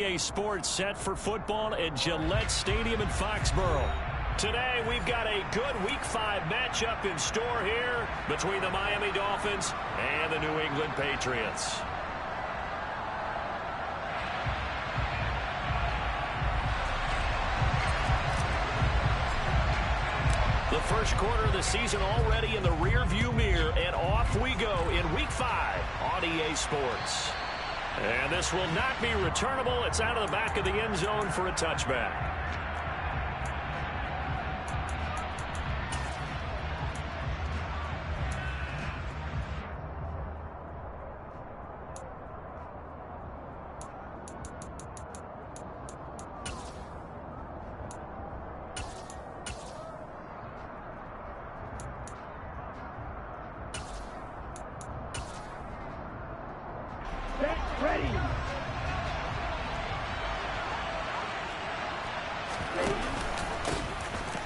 EA Sports set for football at Gillette Stadium in Foxborough. Today, we've got a good Week 5 matchup in store here between the Miami Dolphins and the New England Patriots. The first quarter of the season already in the rearview mirror, and off we go in Week 5 on EA Sports. And this will not be returnable. It's out of the back of the end zone for a touchback.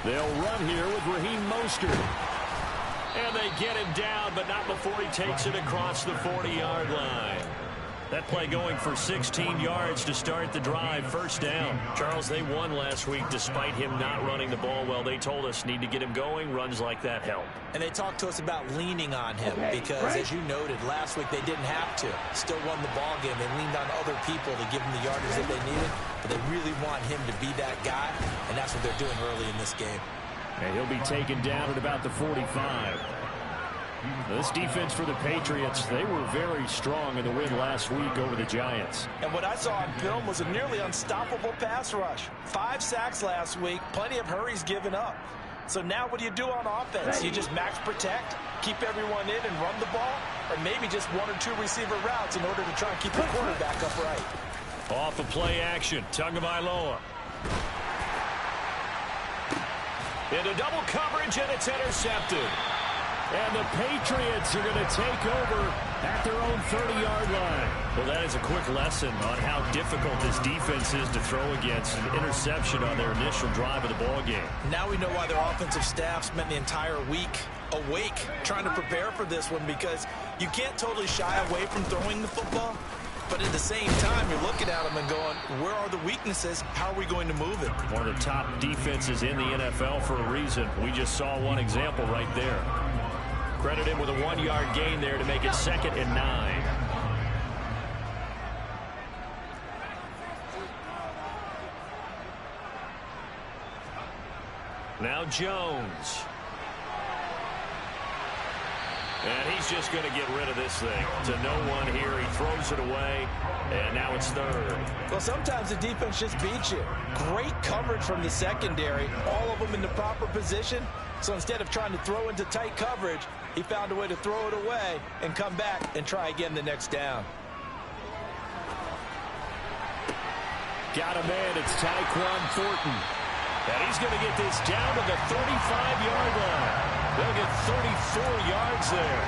They'll run here with Raheem Mostert. And they get him down, but not before he takes it across the 40-yard line. That play going for 16 yards to start the drive. First down. Charles, they won last week despite him not running the ball well. They told us need to get him going. Runs like that help. And they talked to us about leaning on him because, as you noted, last week they didn't have to. Still won the ball game. They leaned on other people to give him the yardage that they needed. But they really want him to be that guy, and that's what they're doing early in this game. And he'll be taken down at about the 45. This defense for the Patriots, they were very strong in the win last week over the Giants. And what I saw on film was a nearly unstoppable pass rush. 5 sacks last week, plenty of hurries given up. So now what do you do on offense? You just max protect, keep everyone in and run the ball, or maybe just 1 or 2 receiver routes in order to try and keep the quarterback upright. Off of play action, Tagovailoa. Into double coverage, and it's intercepted. And the Patriots are going to take over at their own 30-yard line. Well, that is a quick lesson on how difficult this defense is to throw against. An interception on their initial drive of the ball game. Now we know why their offensive staff spent the entire week awake trying to prepare for this one, because you can't totally shy away from throwing the football. But at the same time, you're looking at them and going, where are the weaknesses? How are we going to move it? One of the top defenses in the NFL for a reason. We just saw one example right there. Credit him with a 1-yard gain there to make it 2nd and 9. Now Jones. And he's just going to get rid of this thing. To no one here. He throws it away. And now it's 3rd. Well, sometimes the defense just beats you. Great coverage from the secondary. All of them in the proper position. So instead of trying to throw into tight coverage, he found a way to throw it away and come back and try again the next down. Got a man. It's Tyquan Thornton. And he's going to get this down to the 35-yard line. They'll get 34 yards there.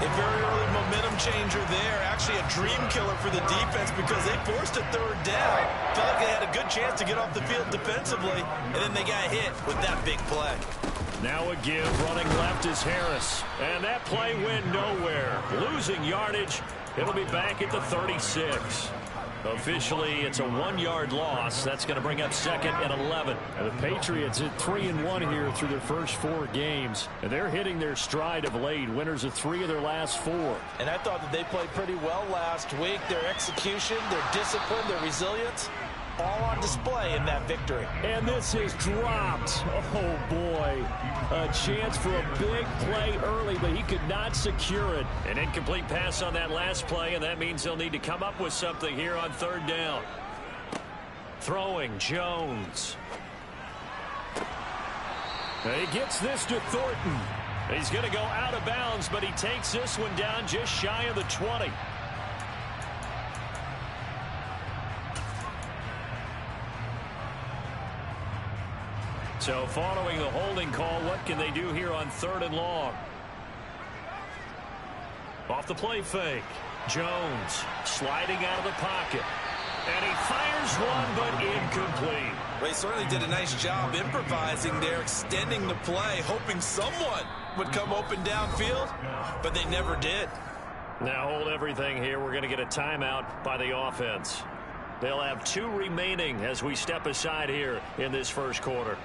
A very early momentum changer there. Actually a dream killer for the defense because they forced a 3rd down. Felt like they had a good chance to get off the field defensively, and then they got hit with that big play. Now a give. Running left is Harris. And that play went nowhere. Losing yardage. It'll be back at the 36. Officially, it's a 1-yard loss. That's going to bring up 2nd and 11. And the Patriots at 3-1 here through their first 4 games. And they're hitting their stride of late. Winners of 3 of their last 4. And I thought that they played pretty well last week. Their execution, their discipline, their resilience, all on display in that victory. And this is dropped. Oh, boy. A chance for a big play early, but he could not secure it. An incomplete pass on that last play, and that means they'll need to come up with something here on 3rd down. Throwing Jones. He gets this to Thornton. He's going to go out of bounds, but he takes this one down just shy of the 20. So following the holding call, what can they do here on 3rd and long? Off the play fake. Jones sliding out of the pocket. And he fires one, but incomplete. Well, he certainly did a nice job improvising there, extending the play, hoping someone would come open downfield, but they never did. Now hold everything here. We're going to get a timeout by the offense. They'll have 2 remaining as we step aside here in this first quarter.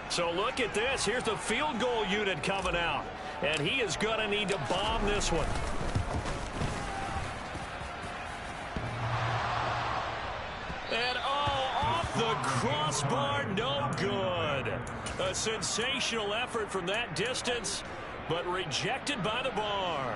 So look at this. Here's the field goal unit coming out. And he is going to need to bomb this one. And off the crossbar, no good. A sensational effort from that distance, but rejected by the bar.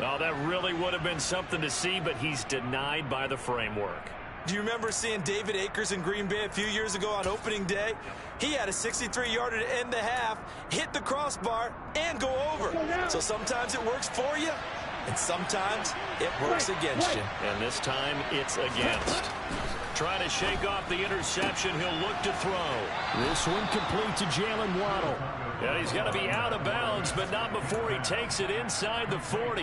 Oh, that really would have been something to see, but he's denied by the framework. Do you remember seeing David Akers in Green Bay a few years ago on opening day? He had a 63-yarder to end the half, hit the crossbar, and go over. So sometimes it works for you, and sometimes it works against you. And this time it's against. Trying to shake off the interception, he'll look to throw. This one complete to Jalen Waddle. Yeah, he's got to be out of bounds, but not before he takes it inside the 40.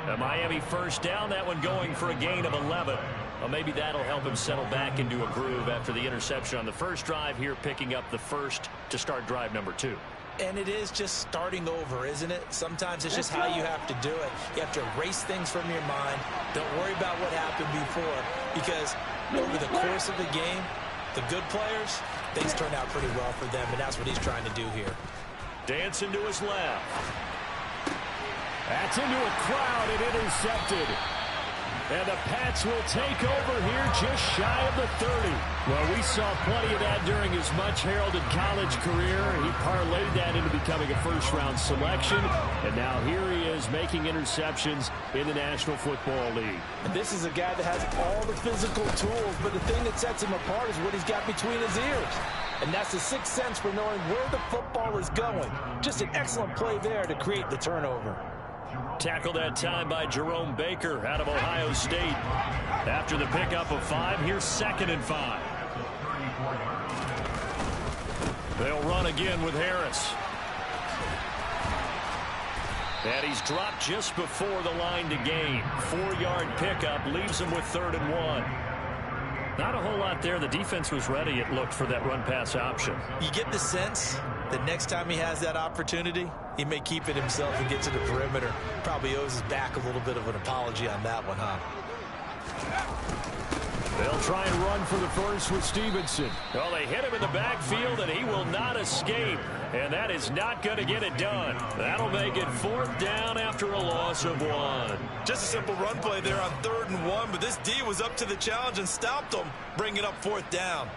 A Miami first down, that one going for a gain of 11. Well, maybe that'll help him settle back into a groove after the interception on the first drive here, picking up the first to start drive number 2. And it is just starting over, isn't it? Sometimes it's just how you have to do it. You have to erase things from your mind. Don't worry about what happened before, because over the course of the game, the good players, things turn out pretty well for them, and that's what he's trying to do here. Dancing to his left. That's into a crowd and intercepted. And the Pats will take over here just shy of the 30. Well, we saw plenty of that during his much-heralded college career. He parlayed that into becoming a first-round selection. And now here he is making interceptions in the National Football League. And this is a guy that has all the physical tools, but the thing that sets him apart is what he's got between his ears. And that's the sixth sense for knowing where the football is going. Just an excellent play there to create the turnover. Tackled that time by Jerome Baker out of Ohio State. After the pickup of 5, here's 2nd and 5. They'll run again with Harris. And he's dropped just before the line to gain. 4-yard pickup leaves him with 3rd and 1. Not a whole lot there. The defense was ready, it looked, for that run-pass option. You get the sense that next time he has that opportunity, he may keep it himself and get to the perimeter. Probably owes his back a little bit of an apology on that one, huh? They'll try and run for the first with Stevenson. Well, they hit him in the backfield, and he will not escape. And that is not going to get it done. That'll make it 4th down after a loss of 1. Just a simple run play there on 3rd and 1, but this D was up to the challenge and stopped him, bringing up 4th down.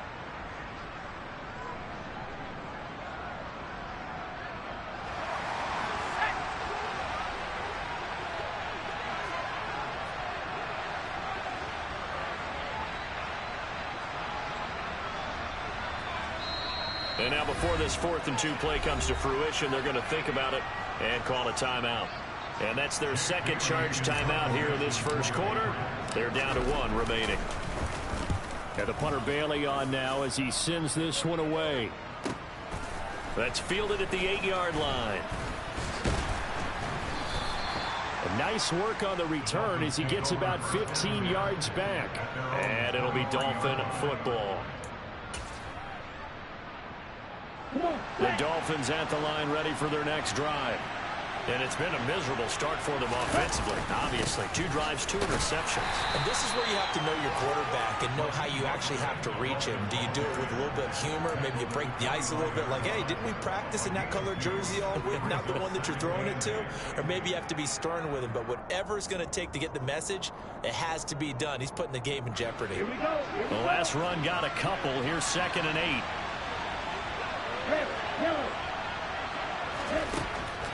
And now before this 4th and 2 play comes to fruition, they're going to think about it and call a timeout. And that's their second charge timeout here in this first quarter. They're down to 1 remaining. And the punter Bailey on now as he sends this one away. That's fielded at the 8-yard line. A nice work on the return as he gets about 15 yards back. And it'll be Dolphin football. The Dolphins at the line, ready for their next drive. And it's been a miserable start for them offensively. Obviously, 2 drives, 2 interceptions. And this is where you have to know your quarterback and know how you actually have to reach him. Do you do it with a little bit of humor? Maybe you break the ice a little bit, like, hey, didn't we practice in that color jersey all week, not the one that you're throwing it to? Or maybe you have to be stern with him. But whatever it's going to take to get the message, it has to be done. He's putting the game in jeopardy. Here we go. The last run got a couple. Here's 2nd and 8.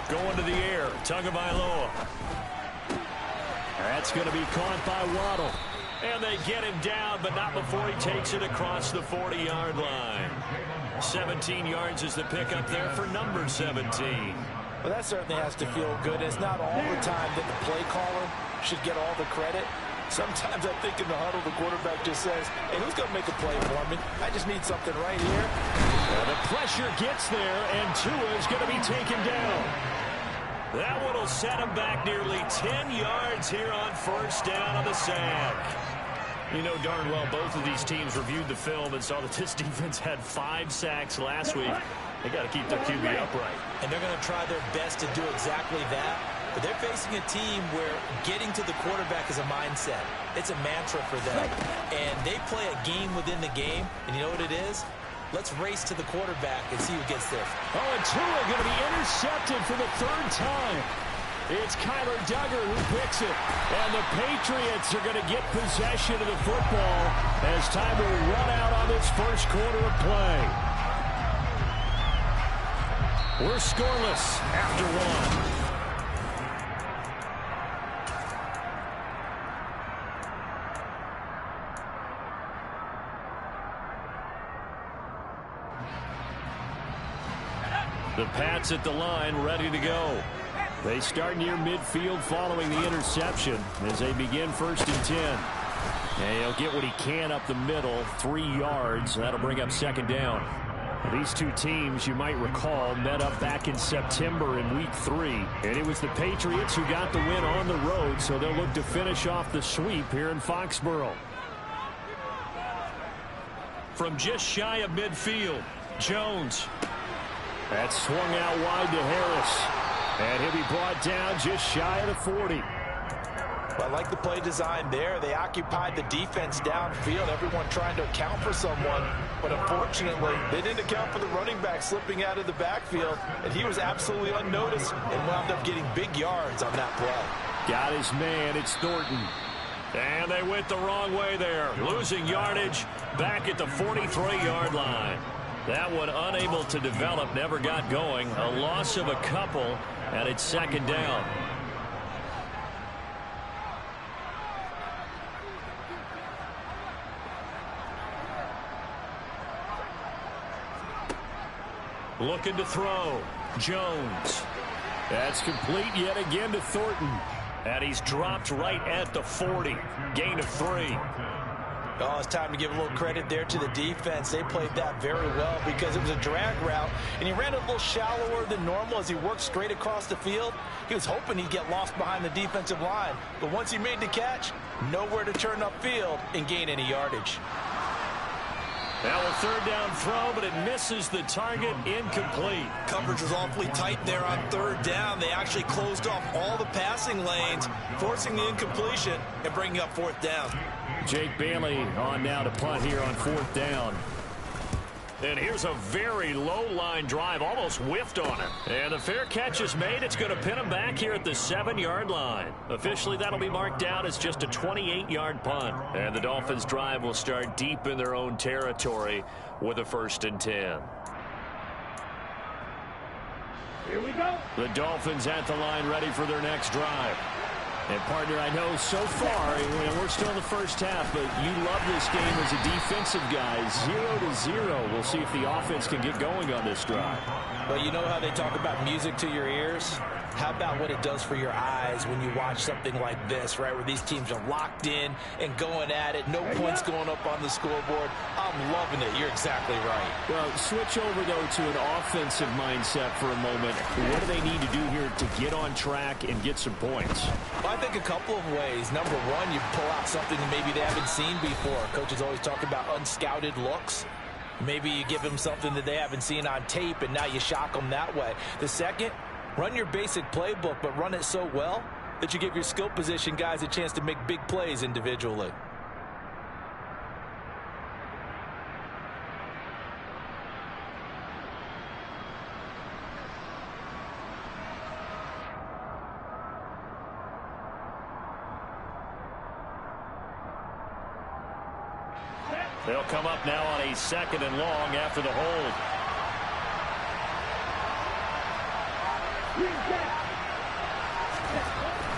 Going to the air, Tagovailoa. That's going to be caught by Waddle. And they get him down, but not before he takes it across the 40-yard line. 17 yards is the pickup there for number 17. Well, that certainly has to feel good. It's not all the time that the play caller should get all the credit. Sometimes I think in the huddle, the quarterback just says, hey, who's going to make a play for me? I just need something right here. Well, the pressure gets there, and Tua is going to be taken down. That one will set him back nearly 10 yards here on 1st down on the sack. You know darn well both of these teams reviewed the film and saw that this defense had 5 sacks last week. They got to keep their QB upright. And they're going to try their best to do exactly that. but they're facing a team where getting to the quarterback is a mindset. It's a mantra for them. And they play a game within the game, and you know what it is? Let's race to the quarterback and see who gets there. Oh, and Tua going to be intercepted for the third time. It's Kyler Duggar who picks it. And the Patriots are going to get possession of the football as time will run out on this first quarter of play. We're scoreless after one. The Pats at the line, ready to go. They start near midfield following the interception as they begin 1st and 10. And he'll get what he can up the middle, 3 yards. That'll bring up 2nd down. These two teams, you might recall, met up back in September in Week 3. And it was the Patriots who got the win on the road, so they'll look to finish off the sweep here in Foxborough. From just shy of midfield, Jones. That's swung out wide to Harris. And he'll be brought down just shy of the 40. Well, I like the play design there. They occupied the defense downfield, everyone trying to account for someone. But unfortunately, they didn't account for the running back slipping out of the backfield. And he was absolutely unnoticed and wound up getting big yards on that play. Got his man. It's Thornton. And they went the wrong way there. Losing yardage back at the 43-yard line. That one unable to develop, never got going. A loss of a couple, and it's 2nd down. Looking to throw. Jones. That's complete yet again to Thornton. And he's dropped right at the 40. Gain of 3. Oh, it's time to give a little credit there to the defense. They played that very well because it was a drag route, and he ran a little shallower than normal as he worked straight across the field. He was hoping he'd get lost behind the defensive line, but once he made the catch, nowhere to turn upfield and gain any yardage. Now a 3rd down throw, but it misses the target, incomplete. Coverage was awfully tight there on 3rd down. They actually closed off all the passing lanes, forcing the incompletion and bringing up 4th down. Jake Bailey on now to punt here on 4th down. And here's a very low line drive, almost whiffed on it. And the fair catch is made. It's going to pin him back here at the 7-yard line. Officially, that'll be marked down as just a 28-yard punt. And the Dolphins' drive will start deep in their own territory with a 1st and 10. Here we go. The Dolphins at the line, ready for their next drive. And, partner, I know so far, we're still in the first half, but you love this game as a defensive guy. 0-0. We'll see if the offense can get going on this drive. Well, you know how they talk about music to your ears? How about what it does for your eyes when you watch something like this, right, where these teams are locked in and going at it, no points going up on the scoreboard. I'm loving it. You're exactly right. Well, switch over, though, to an offensive mindset for a moment. What do they need to do here to get on track and get some points? Well, I think a couple of ways. Number one, you pull out something that maybe they haven't seen before. Coaches always talk about unscouted looks. Maybe you give them something that they haven't seen on tape, and now you shock them that way. The second, run your basic playbook, but run it so well that you give your skill position guys a chance to make big plays individually. They'll come up now on a 2nd and long after the hold.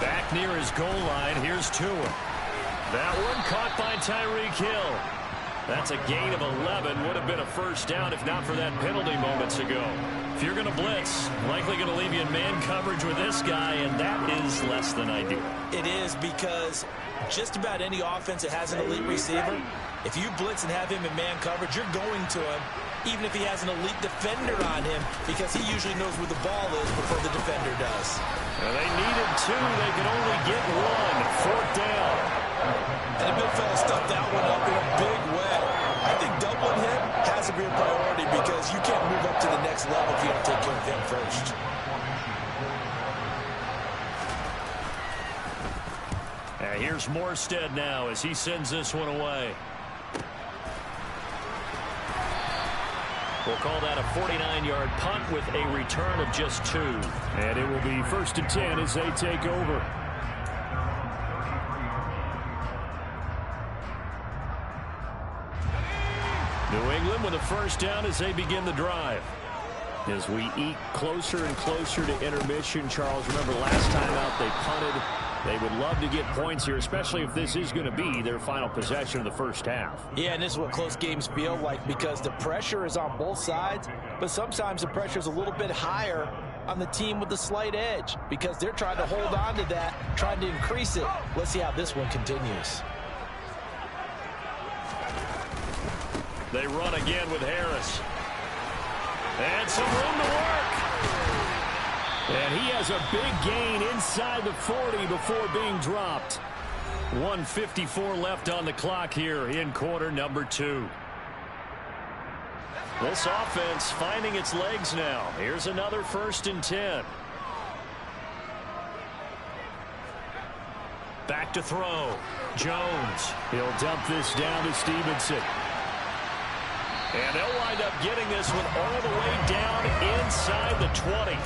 Back near his goal line, here's Tua. That one caught by Tyreek Hill. That's a gain of 11. Would have been a 1st down if not for that penalty moments ago. If you're going to blitz, likely going to leave you in man coverage with this guy, and that is less than ideal. It is, because just about any offense that has an elite receiver, if you blitz and have him in man coverage, you're going to him, even if he has an elite defender on him, because he usually knows where the ball is before the defender does. Well, they needed 2. They could only get 1. 4th down. And the big fella stuffed that one up in a big way. I think doubling him has to be a priority, because you can't move up to the next level if you don't take care of him first. Here's Morstead now as he sends this one away. We'll call that a 49-yard punt with a return of just 2. And it will be 1st and 10 as they take over. New England with a first down as they begin the drive. As we eat closer and closer to intermission, Charles, remember last time out they punted. They would love to get points here, especially if this is going to be their final possession of the first half. Yeah, and this is what close games feel like because the pressure is on both sides, but sometimes the pressure is a little bit higher on the team with the slight edge because they're trying to hold on to that, trying to increase it. Let's see how this one continues. They run again with Harris. And some room to work. And he has a big gain inside the 40 before being dropped. 1:54 left on the clock here in quarter number 2. This offense finding its legs now. Here's another 1st and 10. Back to throw. Jones. He'll dump this down to Stevenson. And they'll wind up getting this one all the way down inside the 20.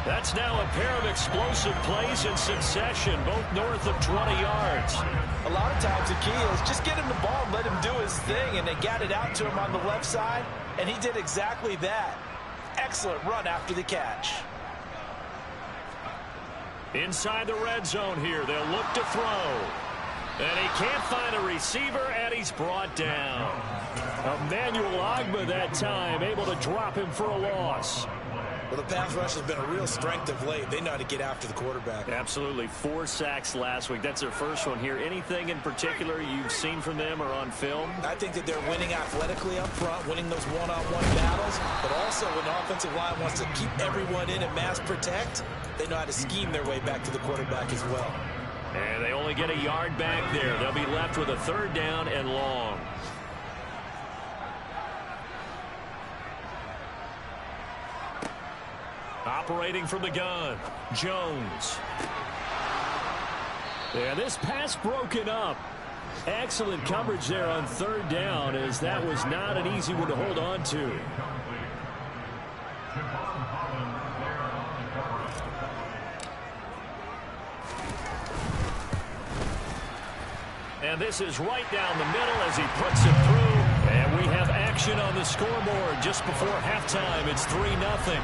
That's now a pair of explosive plays in succession, both north of 20 yards. A lot of times the key is just get him the ball and let him do his thing, and they got it out to him on the left side, and he did exactly that. Excellent run after the catch. Inside the red zone here, they'll look to throw. And he can't find a receiver, and he's brought down. Emmanuel Ogbah that time, able to drop him for a loss. Well, the pass rush has been a real strength of late. They know how to get after the quarterback. Absolutely. 4 sacks last week. That's their first one here. Anything in particular you've seen from them or on film? I think that they're winning athletically up front, winning those one-on-one battles, but also when the offensive line wants to keep everyone in and mass protect, they know how to scheme their way back to the quarterback as well. And they only get a yard back there. They'll be left with a 3rd down and long. Operating from the gun, Jones. And this pass broken up. Excellent coverage there on 3rd down, as that was not an easy one to hold on to. And this is right down the middle as he puts it through. And we have action on the scoreboard just before halftime. It's 3-0.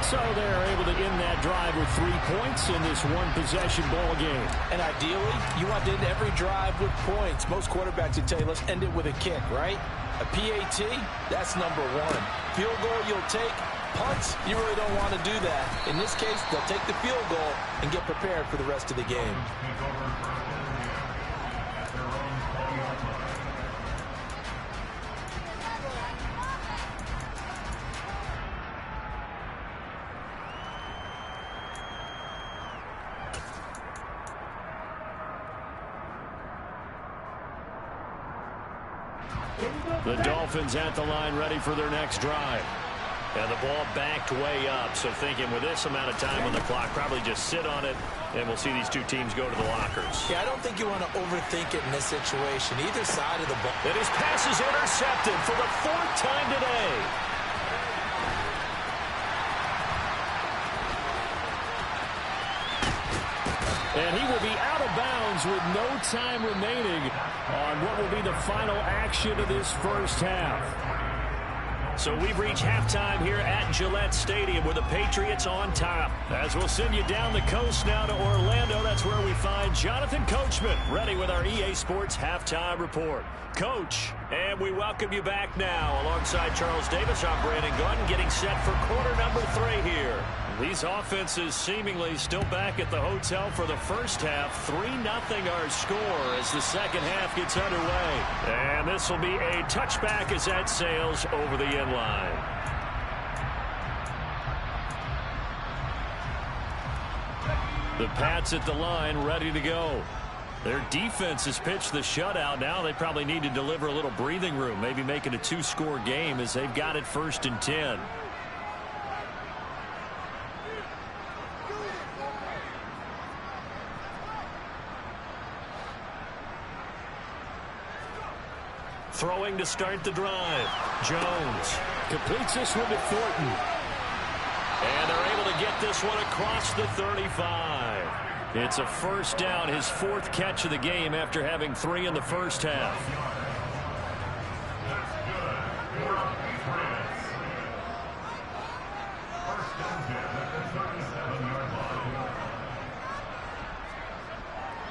So they're able to end that drive with 3 points in this one-possession ball game. And ideally, you want to end every drive with points. Most quarterbacks would tell you, let's end it with a kick, right? A PAT, that's number 1. Field goal you'll take. Punts, you really don't want to do that. In this case, they'll take the field goal and get prepared for the rest of the game. The Dolphins at the line ready for their next drive. And the ball backed way up. So thinking with this amount of time on the clock, probably just sit on it, and we'll see these two teams go to the lockers. Yeah, I don't think you want to overthink it in this situation. Either side of the ball. And his pass is intercepted for the 4th time today. And he will be out of bounds with no time remaining on what will be the final action of this first half. So we've reached halftime here at Gillette Stadium with the Patriots on top. As we'll send you down the coast now to Orlando, that's where we find Jonathan Coachman ready with our EA Sports Halftime Report. Coach, and we welcome you back now. Alongside Charles Davis, I'm Brandon Gordon, getting set for quarter number 3 here. These offenses seemingly still back at the hotel for the first half. 3-0 our score as the second half gets underway. And this will be a touchback as that sails over the end line. The Pats at the line ready to go. Their defense has pitched the shutout. Now they probably need to deliver a little breathing room, maybe make it a 2-score game as they've got it 1st and 10. throwing to start the drive. Jones completes this one to Thornton. And they're able to get this one across the 35. It's a first down, his 4th catch of the game after having 3 in the first half.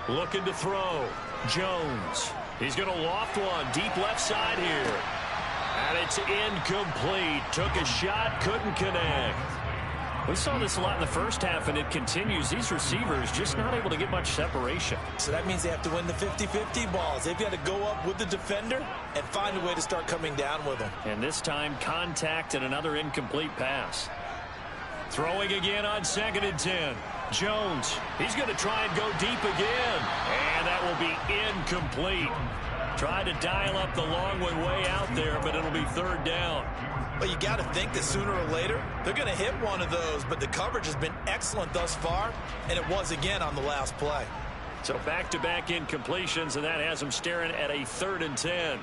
Looking to throw. Jones. He's going to loft one. Deep left side here. And it's incomplete. Took a shot, couldn't connect. We saw this a lot in the first half, and it continues. These receivers just not able to get much separation. So that means they have to win the 50-50 balls. They've got to go up with the defender and find a way to start coming down with them. And this time, contact and another incomplete pass. Throwing again on 2nd and 10. Jones, he's going to try and go deep again. And that will be incomplete. Try to dial up the long one way out there, but it'll be 3rd down. Well, you got to think that sooner or later, they're going to hit one of those, but the coverage has been excellent thus far, and it was again on the last play. So back-to-back incompletions, and that has them staring at a 3rd and 10.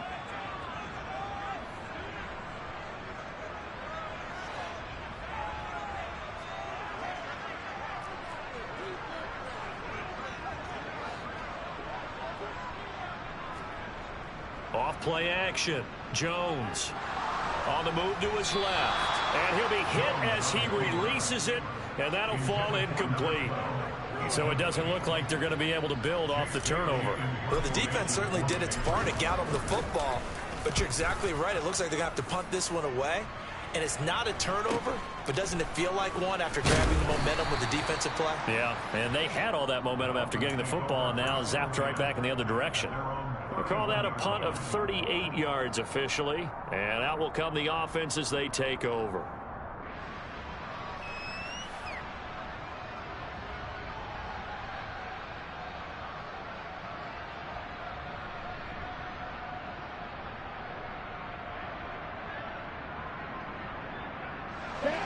Off play action. Jones on the move to his left. And he'll be hit as he releases it, and that'll fall incomplete. So it doesn't look like they're going to be able to build off the turnover. Well, the defense certainly did its part to get them the football, but you're exactly right. It looks like they're going to have to punt this one away. And it's not a turnover, but doesn't it feel like one after grabbing the momentum with the defensive play? Yeah, and they had all that momentum after getting the football, and now zapped right back in the other direction. We'll call that a punt of 38 yards officially, and out will come the offense as they take over.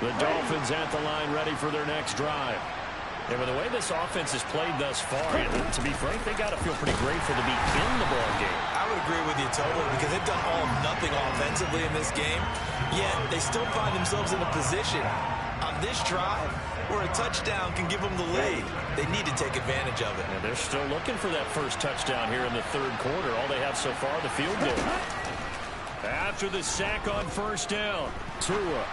The Dolphins at the line ready for their next drive. And with the way this offense has played thus far, to be frank, they got to feel pretty grateful to be in the ball game. I would agree with you totally because they've done all nothing offensively in this game, yet they still find themselves in a position on this drive where a touchdown can give them the lead. They need to take advantage of it. And they're still looking for that first touchdown here in the 3rd quarter. All they have so far, the field goal. After the sack on 1st down, Tua.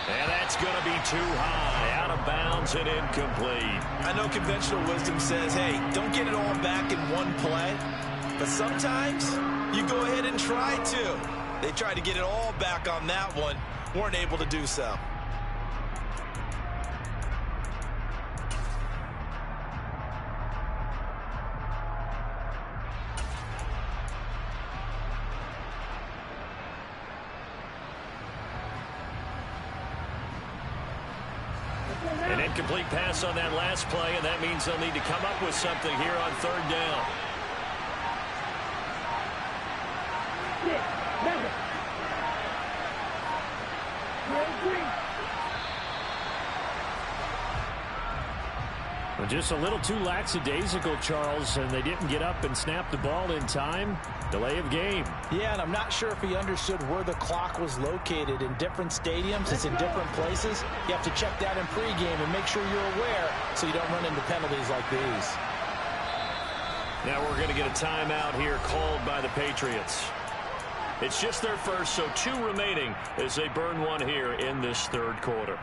And that's going to be too high, out of bounds and incomplete. I know conventional wisdom says, hey, don't get it all back in one play. But sometimes you go ahead and try to. They tried to get it all back on that one, weren't able to do so. An incomplete pass on that last play, and that means they'll need to come up with something here on 3rd down. Well, just a little too lackadaisical, Charles, and they didn't get up and snap the ball in time. Delay of game. Yeah, and I'm not sure if he understood where the clock was located. In different stadiums, it's in different places. You have to check that in pregame and make sure you're aware so you don't run into penalties like these. Now we're going to get a timeout here called by the Patriots. It's just their first, so 2 remaining as they burn one here in this 3rd quarter.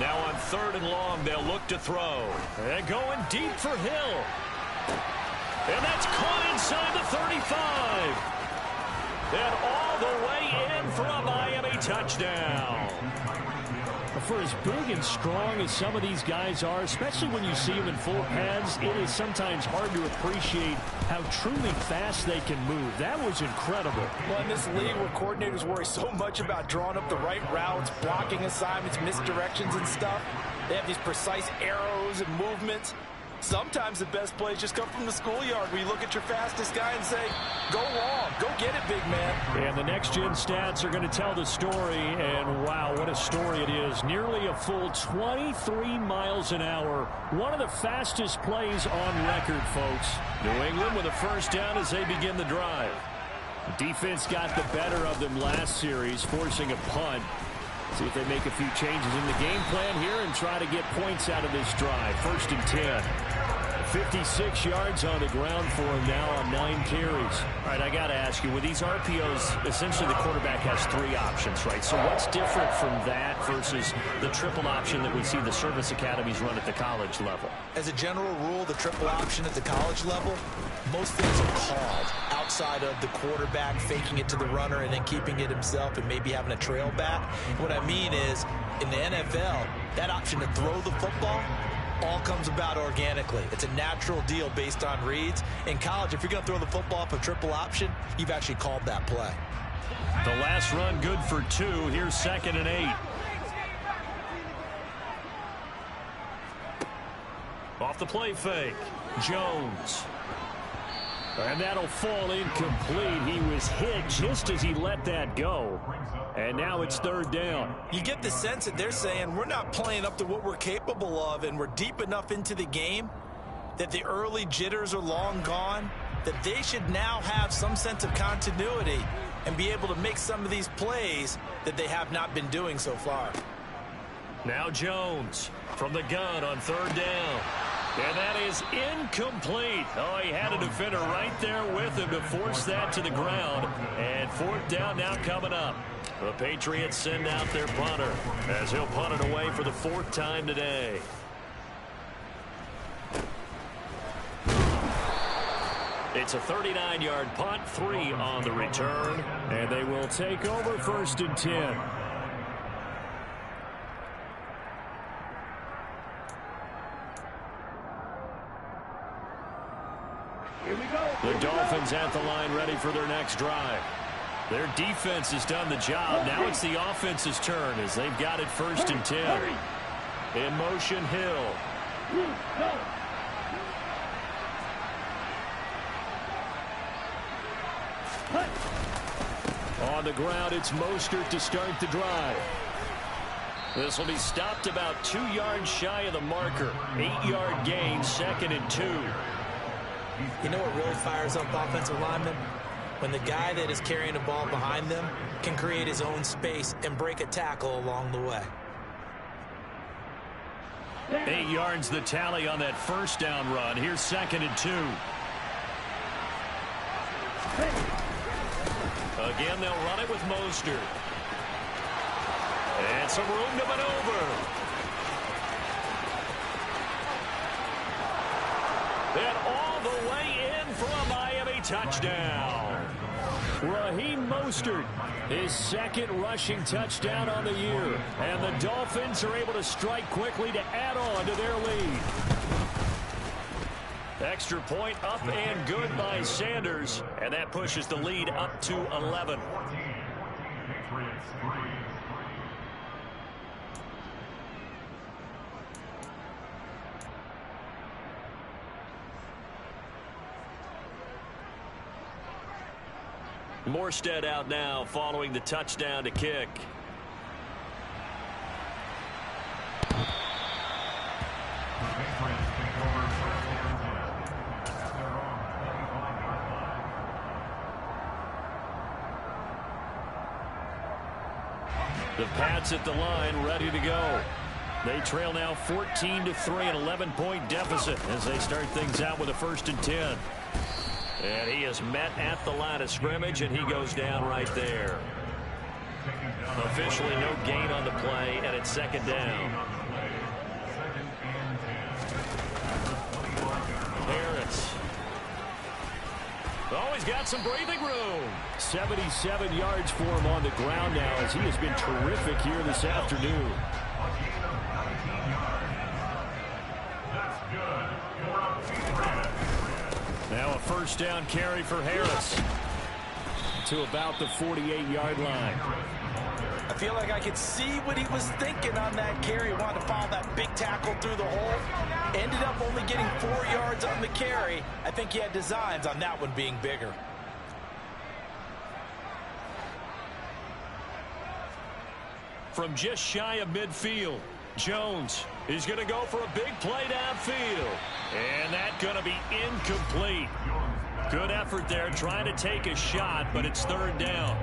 Now on 3rd and long, they'll look to throw. And going deep for Hill. And that's caught inside the 35. And all the way in for a Miami touchdown. for as big and strong as some of these guys are, especially when you see them in full pads, it is sometimes hard to appreciate how truly fast they can move. That was incredible. Well, in this league where coordinators worry so much about drawing up the right routes, blocking assignments, misdirections and stuff, they have these precise arrows and movements. Sometimes the best plays just come from the schoolyard where you look at your fastest guy and say, go long, go get it, big man. And the next-gen stats are going to tell the story, and wow, what a story it is. Nearly a full 23 miles an hour. One of the fastest plays on record, folks. New England with a first down as they begin the drive. Defense got the better of them last series, forcing a punt. See if they make a few changes in the game plan here and try to get points out of this drive. 1st and 10. 56 yards on the ground for him now on 9 carries. All right, I got to ask you, with these RPOs, essentially the quarterback has 3 options, right? So what's different from that versus the triple option that we see the service academies run at the college level? As a general rule, the triple option at the college level, most things are called outside of the quarterback faking it to the runner and then keeping it himself and maybe having a trail back. What I mean is, in the NFL, that option to throw the football all comes about organically. It's a natural deal based on reads. In college, if you're going to throw the football up a triple option, you've actually called that play. The last run good for 2. Here's 2nd and 8. Off the play fake. Jones. And that'll fall incomplete. He was hit just as he let that go. And now it's 3rd down. You get the sense that they're saying we're not playing up to what we're capable of, and we're deep enough into the game that the early jitters are long gone, that they should now have some sense of continuity and be able to make some of these plays that they have not been doing so far. Now Jones from the gun on 3rd down. And that is incomplete. Oh, he had a defender right there with him to force that to the ground. And 4th down now coming up. The Patriots send out their punter as he'll punt it away for the 4th time today. It's a 39-yard punt, 3 on the return. And they will take over 1st and 10. The Dolphins at the line ready for their next drive. Their defense has done the job. Now it's the offense's turn as they've got it 1st and 10. In motion, Hill. On the ground, it's Mostert to start the drive. This will be stopped about 2 yards shy of the marker. 8-yard gain, 2nd and 2. You know what really fires up offensive linemen? When the guy that is carrying the ball behind them can create his own space and break a tackle along the way. 8 yards the tally on that 1st down run. Here's 2nd and 2. Again, they'll run it with Mostert. And some room to maneuver. And all the way in for a Miami touchdown. Raheem Mostert, his 2nd rushing touchdown on the year. And the Dolphins are able to strike quickly to add on to their lead. Extra point up and good by Sanders. And that pushes the lead up to 11. Morstead out now following the touchdown to kick. The Pats at the line ready to go. They trail now 14-3, an 11-point deficit as they start things out with a 1st and 10. And he is met at the line of scrimmage, and he goes down right there. Officially no gain on the play, and it's 2nd down. Harris. Oh, he's got some breathing room. 77 yards for him on the ground now as he has been terrific here this afternoon. first down carry for Harris. To about the 48-yard line. I feel like I could see what he was thinking on that carry. He wanted to follow that big tackle through the hole. Ended up only getting 4 yards on the carry. I think he had designs on that one being bigger. From just shy of midfield, Jones is going to go for a big play downfield. And that's going to be incomplete. Good effort there trying to take a shot, but it's third down.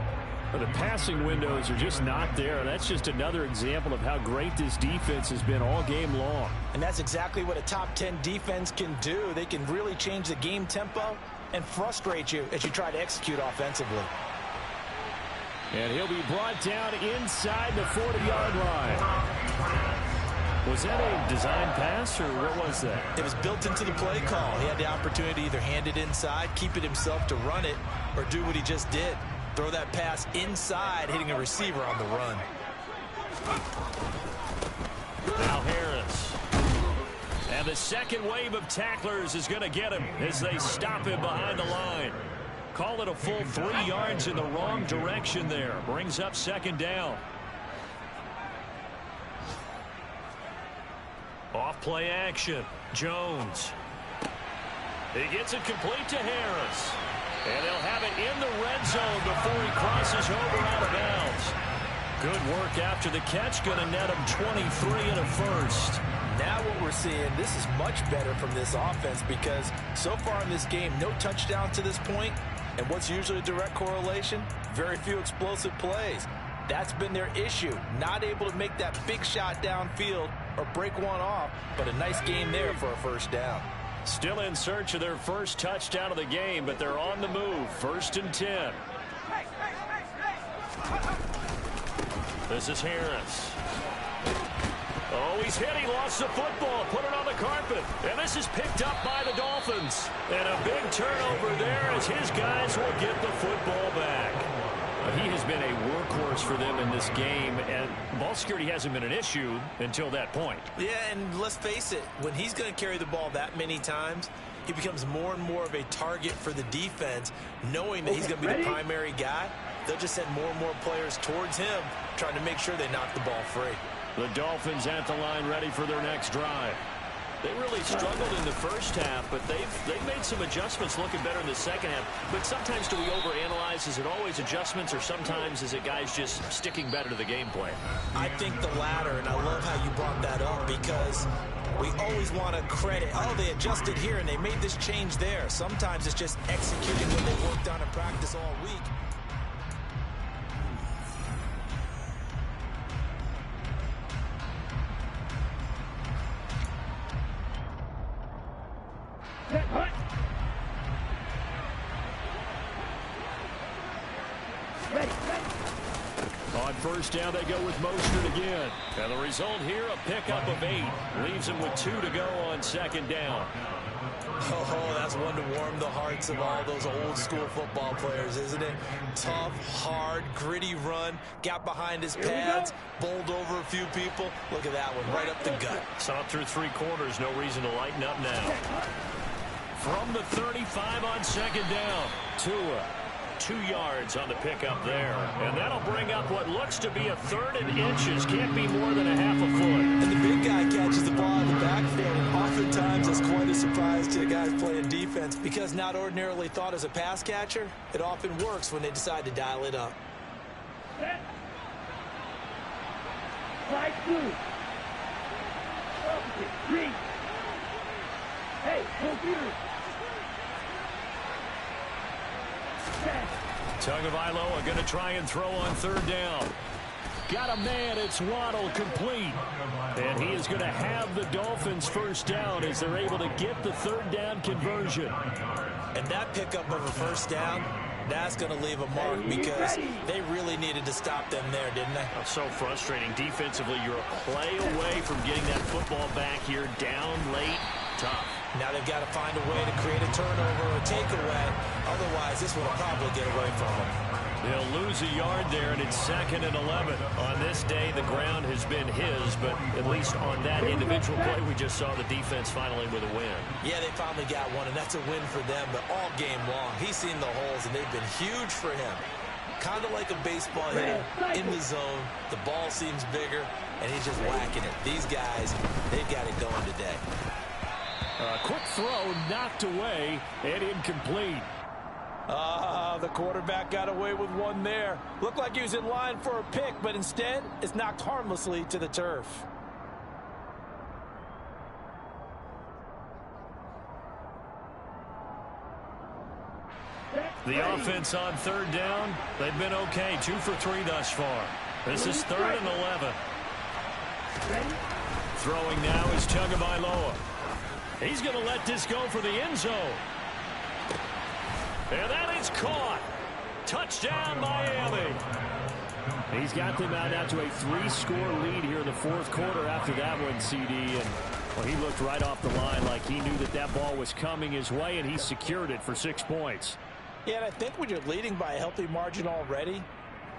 But the passing windows are just not there. That's just another example of how great this defense has been all game long. And that's exactly what a top 10 defense can do. They can really change the game tempo and frustrate you as you try to execute offensively. And he'll be brought down inside the 40-yard line. Was that a design pass, or what was that? It was built into the play call. He had the opportunity to either hand it inside, keep it himself to run it, or do what he just did. Throw that pass inside, hitting a receiver on the run. Now Harris. And the second wave of tacklers is going to get him as they stop him behind the line. Call it a full 3 yards in the wrong direction there. Brings up second down. Off play action. Jones. He gets it complete to Harris. And they'll have it in the red zone before he crosses over out of bounds. Good work after the catch. Going to net him 23 and a first. Now what we're seeing, this is much better from this offense because so far in this game, no touchdown to this point. And what's usually a direct correlation? Very few explosive plays. That's been their issue. Not able to make that big shot downfield or break one off, but a nice game there for a first down. Still in search of their first touchdown of the game, but they're on the move. 1st and 10. This is Harris. Oh, he's hit. He lost the football. Put it on the carpet. And this is picked up by the Dolphins. And a big turnover there as his guys will get the football back. He has been a workhorse for them in this game, and ball security hasn't been an issue until that point. Yeah, and let's face it, when he's going to carry the ball that many times, he becomes more and more of a target for the defense, knowing that he's going to be the primary guy. They'll just send more and more players towards him, trying to make sure they knock the ball free. The Dolphins at the line ready for their next drive. They really struggled in the first half, but they've made some adjustments looking better in the second half. But sometimes do we overanalyze? Is it always adjustments, or sometimes is it guys just sticking better to the game plan? I think the latter, and I love how you brought that up because we always want to credit, oh, they adjusted here and they made this change there. Sometimes it's just executing what they worked on in practice all week. On first down, they go with Mostert again. And the result here, a pickup of 8. Leaves them with 2 to go on second down. Oh, that's one to warm the hearts of all those old school football players, isn't it? Tough, hard, gritty run. Got behind his pads, bowled over a few people. Look at that one, right up the gut. Saw it through 3 quarters. No reason to lighten up now. From the 35 on second down. Tua. 2 yards on the pickup there. And that'll bring up what looks to be a 3rd and inches. Can't be more than a half a foot. And the big guy catches the ball in the backfield, and oftentimes it's quite a surprise to the guys playing defense because not ordinarily thought as a pass catcher, it often works when they decide to dial it up. Side 2. Opposite. 3. Hey, computer. Tagovailoa going to try and throw on 3rd down. Got a man. It's Waddle complete. And he is going to have the Dolphins first down as they're able to get the 3rd down conversion. And that pickup of a first down, that's going to leave a mark because they really needed to stop them there, didn't they? That's so frustrating. Defensively, you're a play away from getting that football back here. Down late, tough. Now they've got to find a way to create a turnover or a takeaway. Otherwise, this will probably get away from him. He'll lose a yard there, and it's 2nd and 11. On this day, the ground has been his, but at least on that individual play, we just saw the defense finally with a win. Yeah, they finally got one, and that's a win for them, but all game long, he's seen the holes, and they've been huge for him. Kind of like a baseball hitter in the zone. The ball seems bigger, and he's just whacking it. These guys, they've got it going today. Quick throw knocked away and incomplete. The quarterback got away with one there. Looked like he was in line for a pick, but instead, it's knocked harmlessly to the turf. The offense on 3rd down, they've been okay. 2 for 3 thus far. This is 3rd and 11. Throwing now is Tagovailoa. He's going to let this go for the end zone. And that is caught. Touchdown, Miami. He's got them out now to a 3-score lead here in the 4th quarter after that one, CD. And well, he looked right off the line like he knew that that ball was coming his way, and he secured it for 6 points. Yeah, and I think when you're leading by a healthy margin already,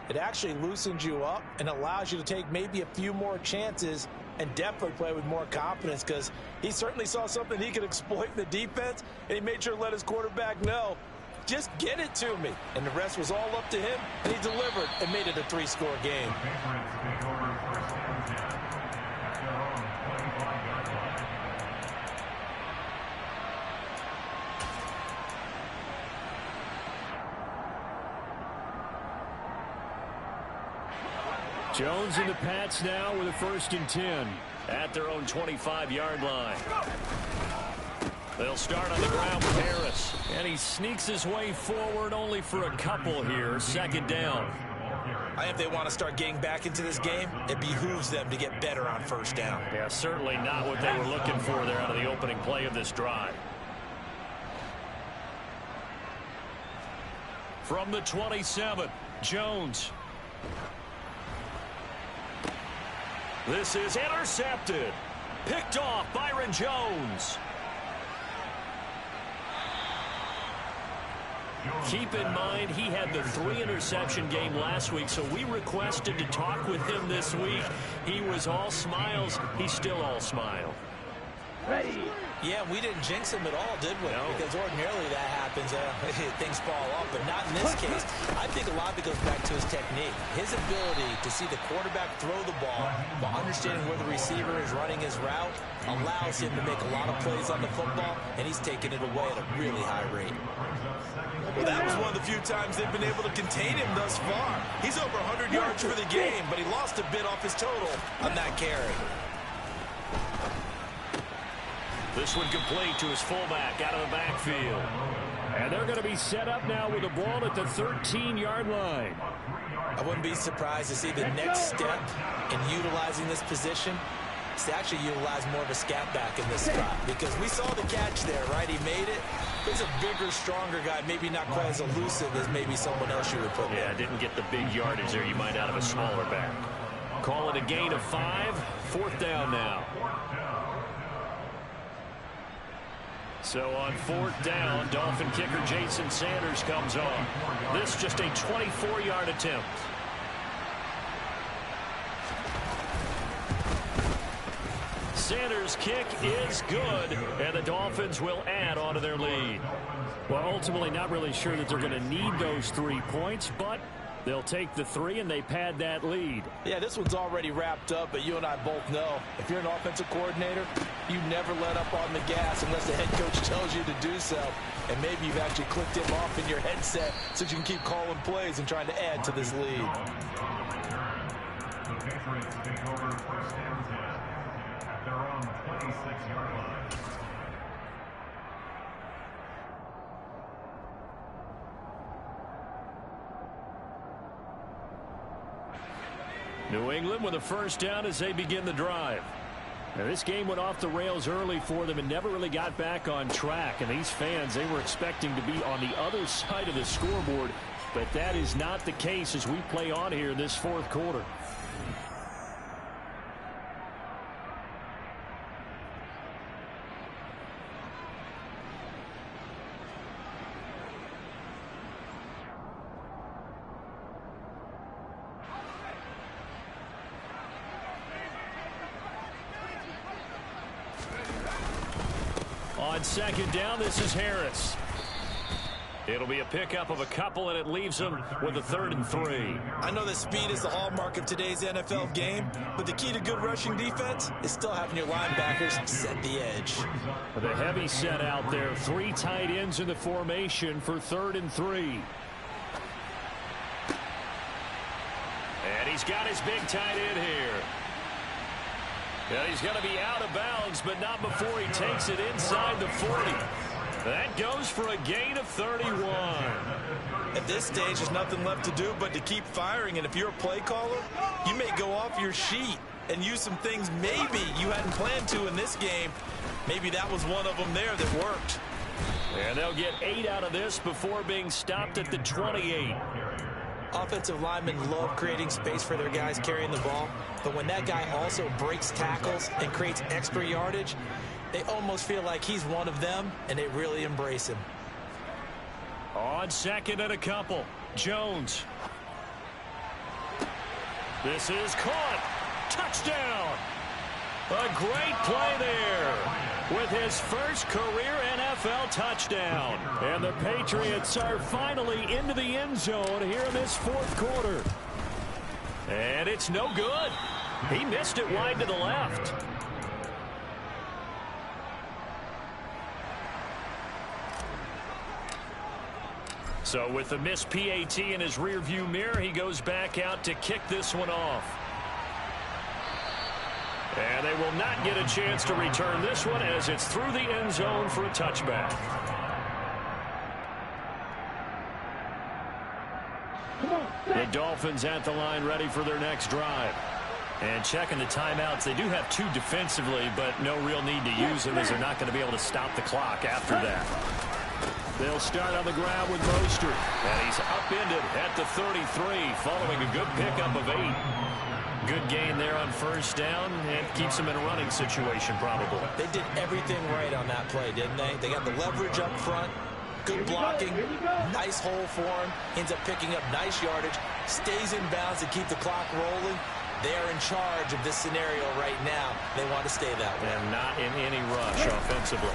it actually loosens you up and allows you to take maybe a few more chances and definitely play with more confidence, because he certainly saw something he could exploit in the defense, and he made sure to let his quarterback know, just get it to me. And the rest was all up to him, and he delivered and made it a 3-score game. Jones and the Pats now with a 1st and 10 at their own 25-yard line. They'll start on the ground with Harris. And he sneaks his way forward only for a couple here. 2nd down. If they want to start getting back into this game, it behooves them to get better on 1st down. Yeah, certainly not what they were looking for there out of the opening play of this drive. From the 27, Jones. This is intercepted. Picked off Byron Jones. Keep in mind, he had the 3-interception game last week, so we requested to talk with him this week. He was all smiles. He's still all smile. Ready. Yeah, we didn't jinx him at all, did we? No. Because ordinarily that happens, things fall off, but not in this case. I think a lot of it goes back to his technique. His ability to see the quarterback throw the ball while understanding where the receiver is running his route allows him to make a lot of plays on the football, and he's taking it away at a really high rate. Well, that was one of the few times they've been able to contain him thus far. He's over 100 yards for the game, but he lost a bit off his total on that carry. This one complete to his fullback out of the backfield. And they're going to be set up now with the ball at the 13-yard line. I wouldn't be surprised to see the next step in utilizing this position is to actually utilize more of a scat back in this spot, because we saw the catch there, right? He made it. He's a bigger, stronger guy, maybe not quite as elusive as maybe someone else you would put there. Yeah, didn't get the big yardage there you might out of a smaller back. Call it a gain of 5. 4th down now. So on 4th down, Dolphin kicker Jason Sanders comes on. This just a 24-yard attempt. Sanders' kick is good, and the Dolphins will add on to their lead. Well, ultimately not really sure that they're going to need those 3 points, but they'll take the 3 and they pad that lead. Yeah, this one's already wrapped up, but you and I both know if you're an offensive coordinator, you never let up on the gas unless the head coach tells you to do so. And maybe you've actually clicked him off in your headset so you can keep calling plays and trying to add to this lead. The Patriots take over 1st and 10 at their own 26-yard line. New England with a 1st down as they begin the drive. Now, this game went off the rails early for them and never really got back on track. And these fans, they were expecting to be on the other side of the scoreboard. But that is not the case as we play on here in this 4th quarter. On second down, this is Harris. It'll be a pickup of a couple, and it leaves them with a 3rd and 3. I know that speed is the hallmark of today's NFL game, but the key to good rushing defense is still having your linebackers set the edge. The heavy set out there. 3 tight ends in the formation for 3rd and 3. And he's got his big tight end here. And he's going to be out of bounds, but not before he takes it inside the 40. That goes for a gain of 31. At this stage, there's nothing left to do but to keep firing. And if you're a play caller, you may go off your sheet and use some things maybe you hadn't planned to in this game. Maybe that was one of them there that worked. And they'll get 8 out of this before being stopped at the 28. Offensive linemen love creating space for their guys carrying the ball, but when that guy also breaks tackles and creates extra yardage, they almost feel like he's one of them, and they really embrace him. On second and a couple, Jones. This is caught. Touchdown. A great play there with his first career NFL touchdown. And the Patriots are finally into the end zone here in this 4th quarter. And it's no good. He missed it wide to the left. So with the missed PAT in his rearview mirror, he goes back out to kick this one off. And they will not get a chance to return this one as it's through the end zone for a touchback. The Dolphins at the line ready for their next drive. And checking the timeouts, they do have 2 defensively, but no real need to use them as they're not going to be able to stop the clock after that. They'll start on the ground with Mostert. And he's upended at the 33 following a good pickup of 8. Good gain there on first down and keeps him in a running situation probably. They did everything right on that play, didn't they? They got the leverage up front, good blocking, nice hole for him, ends up picking up nice yardage, stays in bounds to keep the clock rolling. They are in charge of this scenario right now. They want to stay that way. And not in any rush offensively.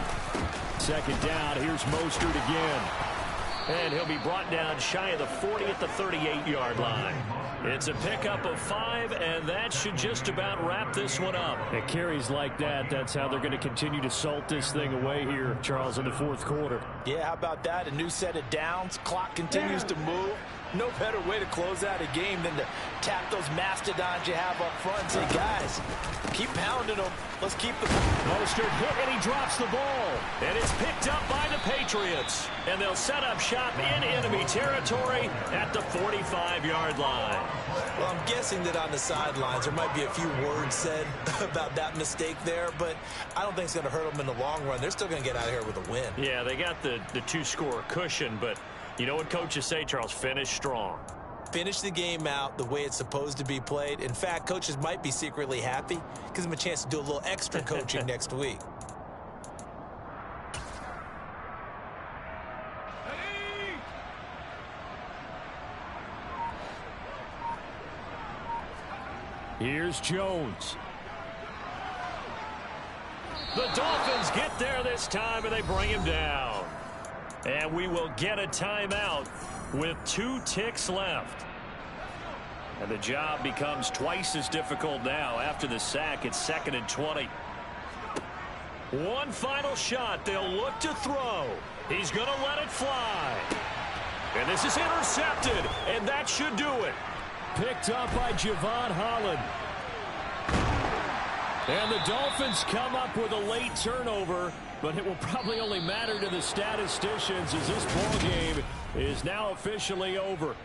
Second down, here's Mostert again. And he'll be brought down shy of the 40 at the 38-yard line. It's a pickup of 5, and that should just about wrap this one up. It carries like that. That's how they're going to continue to salt this thing away here, Charles, in the 4th quarter. Yeah, how about that? A new set of downs. Clock continues to move. No better way to close out a game than to tap those mastodons you have up front and say, guys, keep pounding them. Let's keep the Mostert hit, and he drops the ball. And it's picked up by the Patriots. And they'll set up shop in enemy territory at the 45-yard line. Well, I'm guessing that on the sidelines there might be a few words said about that mistake there, but I don't think it's going to hurt them in the long run. They're still going to get out of here with a win. Yeah, they got the 2-score cushion, but you know what coaches say, Charles? Finish strong. Finish the game out the way it's supposed to be played. In fact, coaches might be secretly happy. Gives them a chance to do a little extra coaching next week. Here's Jones. The Dolphins get there this time, and they bring him down. And we will get a timeout with 2 ticks left. And the job becomes twice as difficult now. After the sack, it's 2nd and 20. One final shot. They'll look to throw. He's going to let it fly. And this is intercepted, and that should do it. Picked up by Javon Holland. And the Dolphins come up with a late turnover, but it will probably only matter to the statisticians as this ball game is now officially over.